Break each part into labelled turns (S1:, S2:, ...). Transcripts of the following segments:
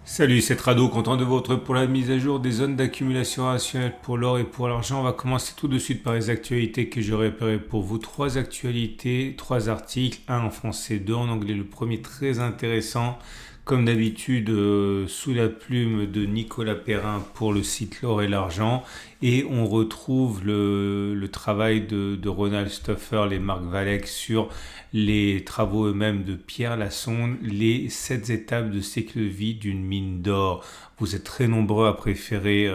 S1: Salut, c'est Trado, content de vous retrouver pour la mise à jour des zones d'accumulation rationnelle pour l'or et pour l'argent. On va commencer tout de suite par les actualités que j'ai repérées pour vous. Trois actualités, trois articles, un en français, deux en anglais. Le premier très intéressant, comme d'habitude, sous la plume de Nicolas Perrin pour le site L'or et l'argent. Et on retrouve le travail de Ronald Stoffer et Marc Valek sur les travaux eux-mêmes de Pierre Lassonde, les 7 étapes de cycle de vie d'une mine d'or. Vous êtes très nombreux à préférer,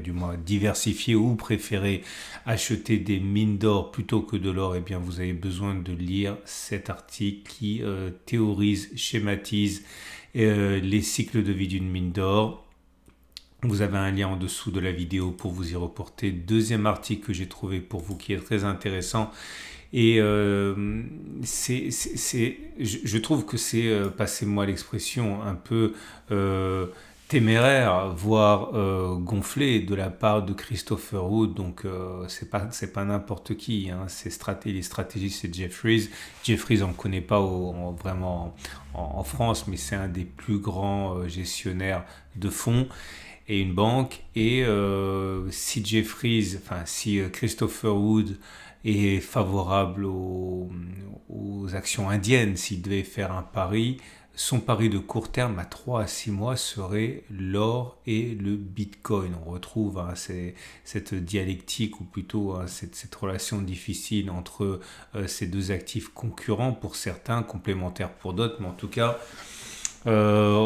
S1: du moins diversifier ou préférer acheter des mines d'or plutôt que de l'or. Eh bien, vous avez besoin de lire cet article qui théorise, schématise les cycles de vie d'une mine d'or. Vous avez un lien en dessous de la vidéo pour vous y reporter. Deuxième article que j'ai trouvé pour vous qui est très intéressant. Et je trouve que c'est, passez-moi l'expression, un peu téméraire, voire gonflé de la part de Christopher Wood. Donc c'est pas n'importe qui, hein. Les stratégistes, c'est Jefferies. Jefferies, on ne connaît pas vraiment en France, mais c'est un des plus grands gestionnaires de fonds et une banque. Et si Christopher Wood est favorable aux actions indiennes, s'il devait faire un pari, son pari de court terme à 3 à 6 mois serait l'or et le bitcoin. On retrouve cette dialectique, ou plutôt cette relation difficile entre ces deux actifs concurrents pour certains, complémentaires pour d'autres, mais en tout cas,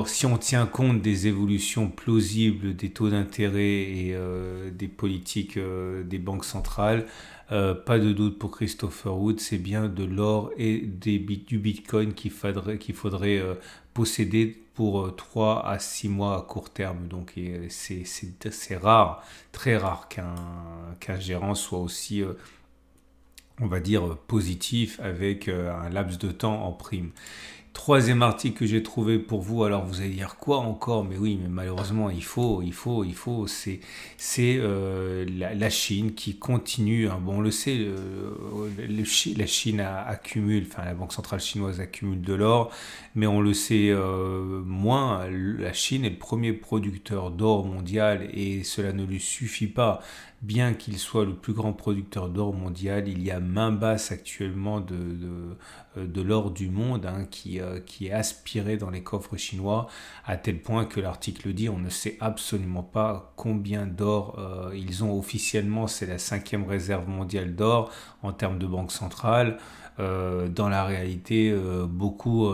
S1: si on tient compte des évolutions plausibles des taux d'intérêt et des politiques des banques centrales, pas de doute pour Christopher Wood, c'est bien de l'or et du bitcoin qu'il faudrait posséder pour 3 à 6 mois à court terme. Donc c'est rare, très rare qu'un gérant soit aussi, on va dire, positif avec un laps de temps en prime. Troisième article que j'ai trouvé pour vous, alors vous allez dire quoi encore? Mais oui, mais malheureusement, il faut, c'est la Chine qui continue, hein. Bon, on le sait, la Chine accumule, enfin la Banque centrale chinoise accumule de l'or, mais on le sait moins, la Chine est le premier producteur d'or mondial et cela ne lui suffit pas. Bien qu'il soit le plus grand producteur d'or mondial, il y a main basse actuellement de l'or du monde, hein, qui est aspiré dans les coffres chinois, à tel point que l'article dit on ne sait absolument pas combien d'or ils ont officiellement. C'est la 5e réserve mondiale d'or en termes de banque centrale. Dans la réalité, beaucoup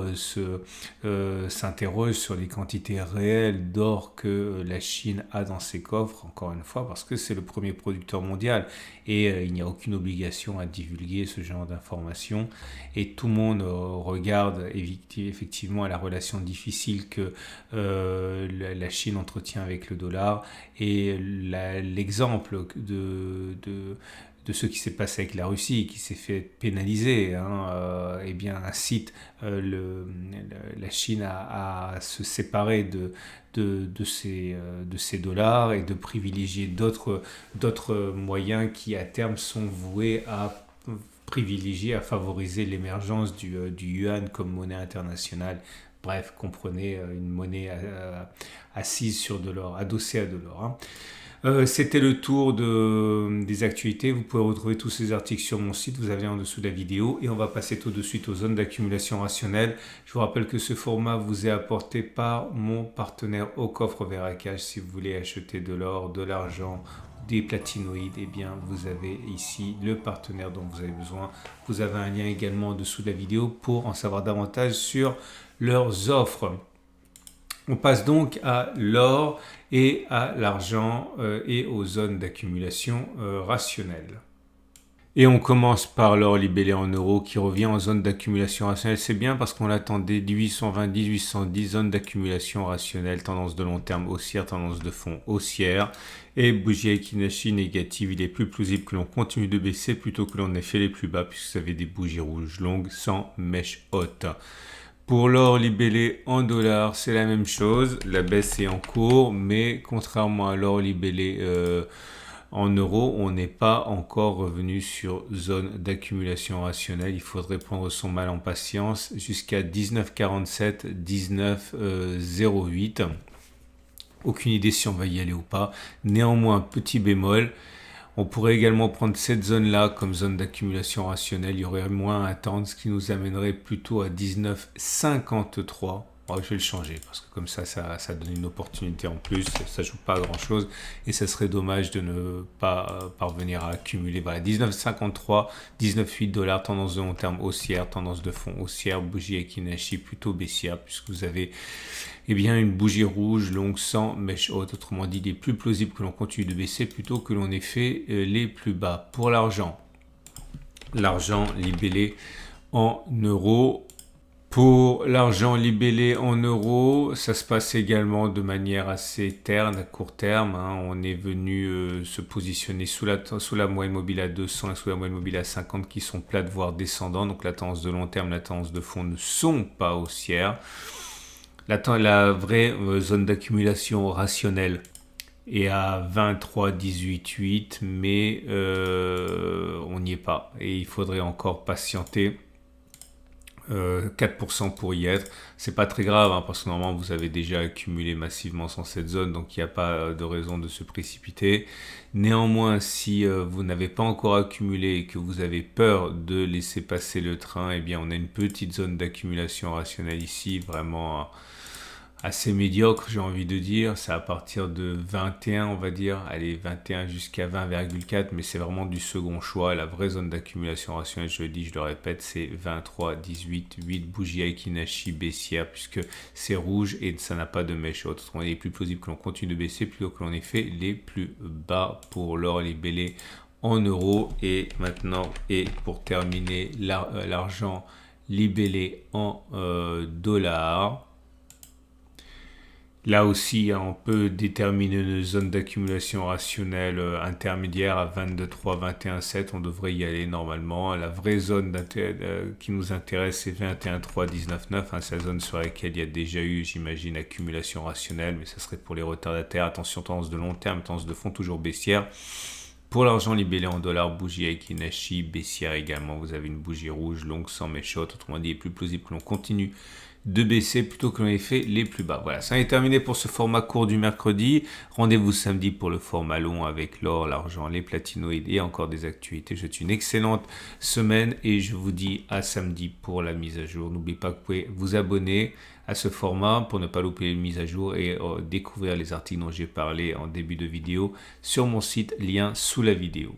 S1: s'interrogent sur les quantités réelles d'or que la Chine a dans ses coffres, encore une fois, parce que c'est le premier producteur mondial et il n'y a aucune obligation à divulguer ce genre d'informations. Et tout le monde regarde effectivement la relation difficile que la Chine entretient avec le dollar, et l'exemple de ce qui s'est passé avec la Russie, qui s'est fait pénaliser, hein, eh bien incite la Chine à se séparer de ces dollars et de privilégier d'autres moyens qui à terme sont voués à privilégier, à favoriser l'émergence du yuan comme monnaie internationale. Bref, comprenez, une monnaie assise sur de l'or, adossée à de l'or, hein. C'était le tour des actualités. Vous pouvez retrouver tous ces articles sur mon site, vous avez en dessous de la vidéo. Et on va passer tout de suite aux zones d'accumulation rationnelle. Je vous rappelle que ce format vous est apporté par mon partenaire Au Coffre Veracage. Si vous voulez acheter de l'or, de l'argent, des platinoïdes, eh bien vous avez ici le partenaire dont vous avez besoin. Vous avez un lien également en dessous de la vidéo pour en savoir davantage sur leurs offres. On passe donc à l'or et à l'argent et aux zones d'accumulation rationnelle. Et on commence par l'or libellé en euros qui revient en zone d'accumulation rationnelle. C'est bien parce qu'on l'attendait, 1820-1810, zone d'accumulation rationnelle, tendance de long terme haussière, tendance de fond haussière. Et bougie Aikinashi négative, il est plus plausible que l'on continue de baisser plutôt que l'on ait fait les plus bas, puisque vous avez des bougies rouges longues sans mèche haute. Pour l'or libellé en dollars, c'est la même chose. La baisse est en cours, mais contrairement à l'or libellé En euros, on n'est pas encore revenu sur zone d'accumulation rationnelle. Il faudrait prendre son mal en patience jusqu'à 19,47, 19,08. Aucune idée si on va y aller ou pas. Néanmoins, petit bémol, on pourrait également prendre cette zone-là comme zone d'accumulation rationnelle. Il y aurait moins à attendre, ce qui nous amènerait plutôt à 19,53. Je vais le changer parce que comme ça donne une opportunité en plus. Ça joue pas à grand chose et ça serait dommage de ne pas parvenir à accumuler. Voilà, 19,53, 19,8 $, tendance de long terme haussière, tendance de fond haussière, bougie Akinashi plutôt baissière puisque vous avez une bougie rouge longue sans mèche haute. Autrement dit, il est plus plausible que l'on continue de baisser plutôt que l'on ait fait les plus bas. Pour l'argent libellé en euros. Pour l'argent libellé en euros, ça se passe également de manière assez terne, à court terme. On est venu se positionner sous la moyenne mobile à 200 et sous la moyenne mobile à 50 qui sont plates, voire descendantes. Donc la tendance de long terme, la tendance de fond ne sont pas haussières. La vraie zone d'accumulation rationnelle est à 23,18,8, mais on n'y est pas. Et il faudrait encore patienter. 4% pour y être, c'est pas très grave parce que normalement vous avez déjà accumulé massivement sur cette zone, donc il n'y a pas de raison de se précipiter. Néanmoins, si vous n'avez pas encore accumulé et que vous avez peur de laisser passer le train, on a une petite zone d'accumulation rationnelle ici, vraiment assez médiocre, j'ai envie de dire. C'est à partir de 21, on va dire, allez, 21 jusqu'à 20,4, mais c'est vraiment du second choix. La vraie zone d'accumulation rationnelle, je le dis, je le répète, c'est 23, 18, 8 bougies Akinashi baissière, puisque c'est rouge et ça n'a pas de mèche haute. Il est plus plausible que l'on continue de baisser plutôt que l'on ait fait les plus bas pour l'or libellé en euros. Et maintenant, et pour terminer, l'argent libellé en dollars. Là aussi, on peut déterminer une zone d'accumulation rationnelle intermédiaire à 22,3, 21,7. On devrait y aller normalement. La vraie zone qui nous intéresse, c'est 21,3, 19,9. C'est la zone sur laquelle il y a déjà eu, j'imagine, accumulation rationnelle, mais ça serait pour les retardataires. Attention, tendance de long terme, tendance de fond toujours baissière. Pour l'argent libellé en dollars, bougie Akinashi baissière également. Vous avez une bougie rouge longue sans mèche haute. Autrement dit, il est plus plausible que l'on continue de baisser plutôt que l'on ait fait les plus bas. Voilà, ça est terminé pour ce format court du mercredi. Rendez-vous samedi pour le format long avec l'or, l'argent, les platinoïdes et encore des actualités. Je vous souhaite une excellente semaine et je vous dis à samedi pour la mise à jour. N'oubliez pas que vous pouvez vous abonner à ce format pour ne pas louper les mises à jour et découvrir les articles dont j'ai parlé en début de vidéo sur mon site, lien sous la vidéo.